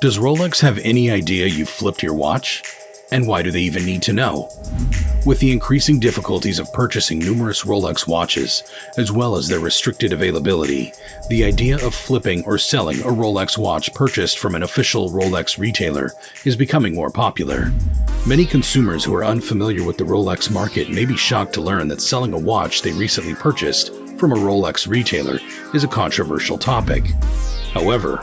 Does Rolex have any idea you've flipped your watch? And why do they even need to know? With the increasing difficulties of purchasing numerous Rolex watches, as well as their restricted availability, the idea of flipping or selling a Rolex watch purchased from an official Rolex retailer is becoming more popular. Many consumers who are unfamiliar with the Rolex market may be shocked to learn that selling a watch they recently purchased from a Rolex retailer is a controversial topic. However,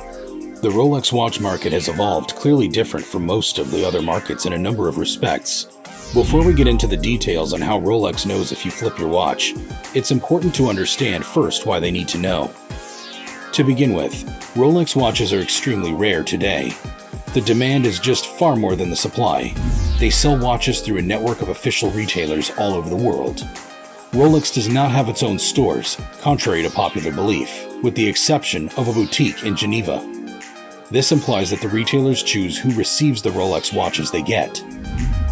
the Rolex watch market has evolved clearly different from most of the other markets in a number of respects. Before we get into the details on how Rolex knows if you flip your watch, it's important to understand first why they need to know. To begin with, Rolex watches are extremely rare today. The demand is just far more than the supply. They sell watches through a network of official retailers all over the world. Rolex does not have its own stores, contrary to popular belief, with the exception of a boutique in Geneva. This implies that the retailers choose who receives the Rolex watches they get.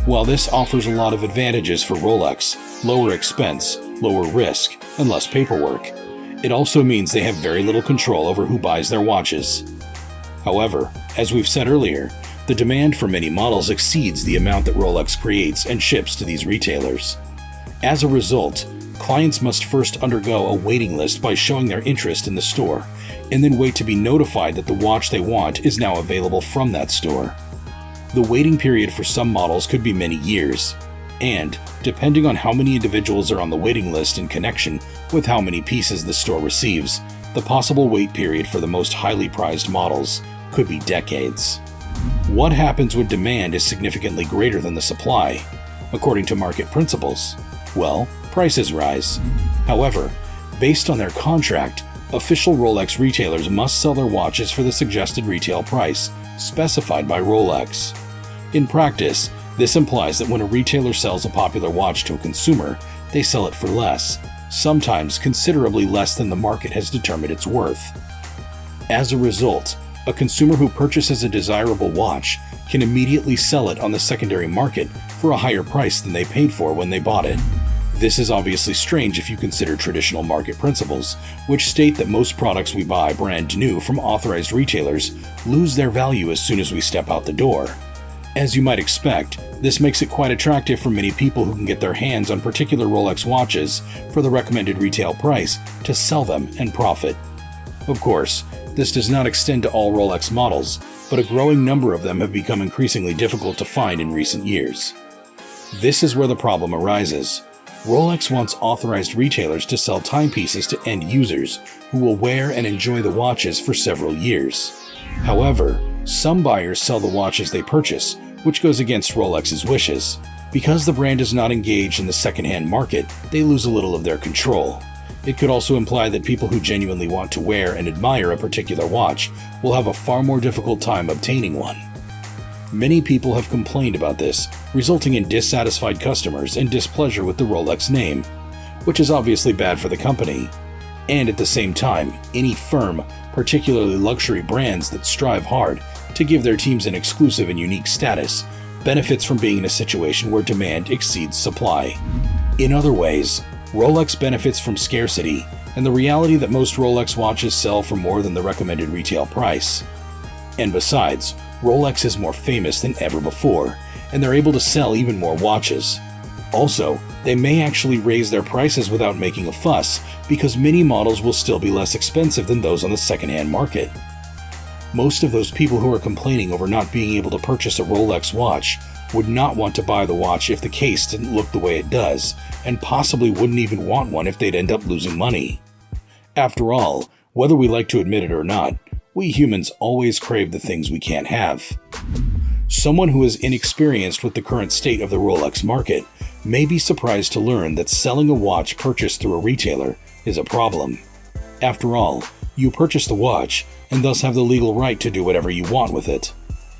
While this offers a lot of advantages for Rolex, lower expense, lower risk, and less paperwork, it also means they have very little control over who buys their watches. However, as we've said earlier, the demand for many models exceeds the amount that Rolex creates and ships to these retailers. As a result, clients must first undergo a waiting list by showing their interest in the store, and then wait to be notified that the watch they want is now available from that store. The waiting period for some models could be many years, and, depending on how many individuals are on the waiting list in connection with how many pieces the store receives, the possible wait period for the most highly prized models could be decades. What happens when demand is significantly greater than the supply? According to market principles, well, prices rise. However, based on their contract, official Rolex retailers must sell their watches for the suggested retail price specified by Rolex. In practice, this implies that when a retailer sells a popular watch to a consumer, they sell it for less, sometimes considerably less than the market has determined it's worth. As a result, a consumer who purchases a desirable watch can immediately sell it on the secondary market for a higher price than they paid for when they bought it. This is obviously strange if you consider traditional market principles, which state that most products we buy brand new from authorized retailers lose their value as soon as we step out the door. As you might expect, this makes it quite attractive for many people who can get their hands on particular Rolex watches for the recommended retail price to sell them and profit. Of course, this does not extend to all Rolex models, but a growing number of them have become increasingly difficult to find in recent years. This is where the problem arises. Rolex wants authorized retailers to sell timepieces to end users who will wear and enjoy the watches for several years. However, some buyers sell the watches they purchase, which goes against Rolex's wishes. Because the brand is not engaged in the secondhand market, they lose a little of their control. It could also imply that people who genuinely want to wear and admire a particular watch will have a far more difficult time obtaining one. Many people have complained about this, resulting in dissatisfied customers and displeasure with the Rolex name, which is obviously bad for the company. And at the same time, any firm, particularly luxury brands that strive hard to give their teams an exclusive and unique status, benefits from being in a situation where demand exceeds supply. In other ways, Rolex benefits from scarcity and the reality that most Rolex watches sell for more than the recommended retail price. And besides, Rolex is more famous than ever before, and they're able to sell even more watches. Also, they may actually raise their prices without making a fuss, because many models will still be less expensive than those on the secondhand market. Most of those people who are complaining over not being able to purchase a Rolex watch would not want to buy the watch if the case didn't look the way it does, and possibly wouldn't even want one if they'd end up losing money. After all, whether we like to admit it or not, we humans always crave the things we can't have. Someone who is inexperienced with the current state of the Rolex market may be surprised to learn that selling a watch purchased through a retailer is a problem. After all, you purchase the watch and thus have the legal right to do whatever you want with it.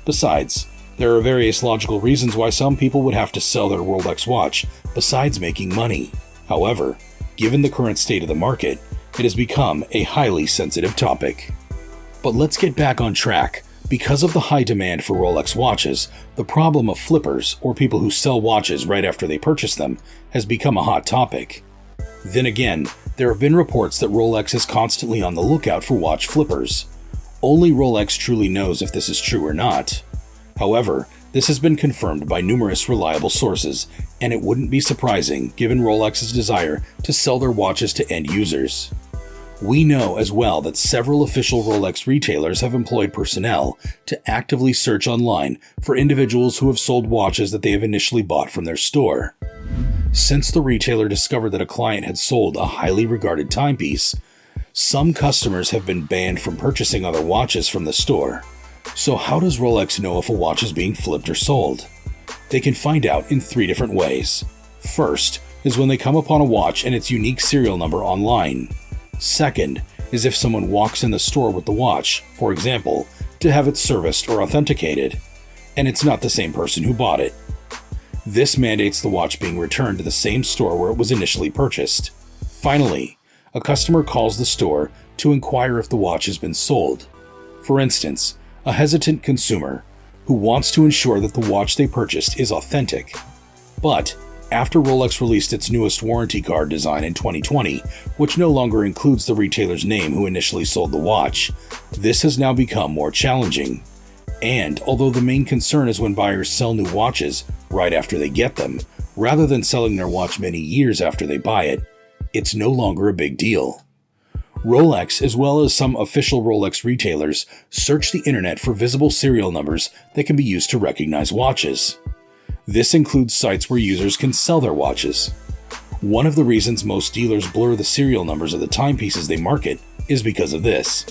Besides, there are various logical reasons why some people would have to sell their Rolex watch besides making money. However, given the current state of the market, it has become a highly sensitive topic. But let's get back on track. Because of the high demand for Rolex watches, the problem of flippers, or people who sell watches right after they purchase them, has become a hot topic. Then again, there have been reports that Rolex is constantly on the lookout for watch flippers. Only Rolex truly knows if this is true or not. However, this has been confirmed by numerous reliable sources, and it wouldn't be surprising given Rolex's desire to sell their watches to end users. We know as well that several official Rolex retailers have employed personnel to actively search online for individuals who have sold watches that they have initially bought from their store. Since the retailer discovered that a client had sold a highly regarded timepiece, some customers have been banned from purchasing other watches from the store. So how does Rolex know if a watch is being flipped or sold? They can find out in 3 different ways. First is when they come upon a watch and its unique serial number online. Second is if someone walks in the store with the watch, for example, to have it serviced or authenticated, and it's not the same person who bought it. This mandates the watch being returned to the same store where it was initially purchased. Finally, a customer calls the store to inquire if the watch has been sold. For instance, a hesitant consumer who wants to ensure that the watch they purchased is authentic. But after Rolex released its newest warranty card design in 2020, which no longer includes the retailer's name who initially sold the watch, this has now become more challenging. And although the main concern is when buyers sell new watches right after they get them, rather than selling their watch many years after they buy it, it's no longer a big deal. Rolex, as well as some official Rolex retailers, search the internet for visible serial numbers that can be used to recognize watches. This includes sites where users can sell their watches. One of the reasons most dealers blur the serial numbers of the timepieces they market is because of this.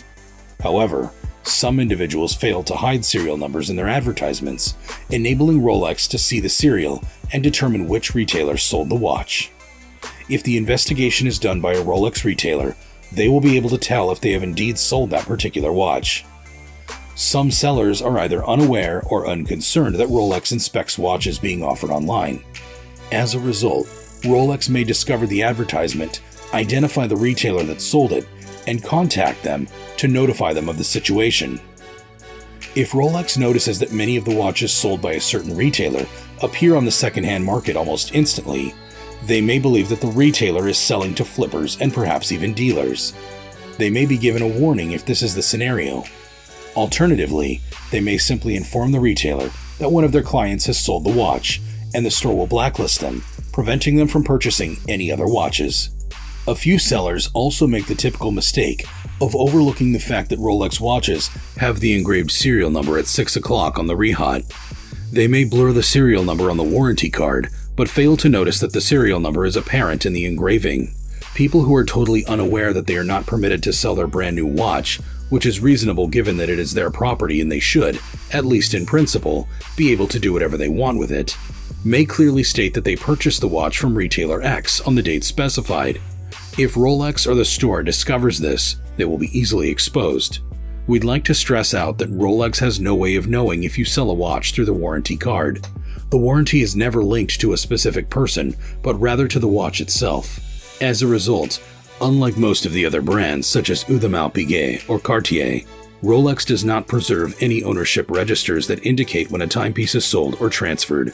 However, some individuals fail to hide serial numbers in their advertisements, enabling Rolex to see the serial and determine which retailer sold the watch. If the investigation is done by a Rolex retailer, they will be able to tell if they have indeed sold that particular watch. Some sellers are either unaware or unconcerned that Rolex inspects watches being offered online. As a result, Rolex may discover the advertisement, identify the retailer that sold it, and contact them to notify them of the situation. If Rolex notices that many of the watches sold by a certain retailer appear on the secondhand market almost instantly, they may believe that the retailer is selling to flippers and perhaps even dealers. They may be given a warning if this is the scenario. Alternatively, they may simply inform the retailer that one of their clients has sold the watch, and the store will blacklist them, preventing them from purchasing any other watches. A few sellers also make the typical mistake of overlooking the fact that Rolex watches have the engraved serial number at 6 o'clock on the rehaut. They may blur the serial number on the warranty card, but fail to notice that the serial number is apparent in the engraving. People who are totally unaware that they are not permitted to sell their brand new watch, which is reasonable given that it is their property and they should, at least in principle, be able to do whatever they want with it, may clearly state that they purchased the watch from retailer X on the date specified. If Rolex or the store discovers this, they will be easily exposed. We'd like to stress out that Rolex has no way of knowing if you sell a watch through the warranty card. The warranty is never linked to a specific person, but rather to the watch itself. As a result, unlike most of the other brands such as Audemars Piguet or Cartier, Rolex does not preserve any ownership registers that indicate when a timepiece is sold or transferred.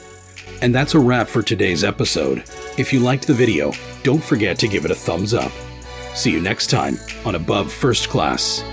And that's a wrap for today's episode. If you liked the video, don't forget to give it a thumbs up. See you next time on Above First Class.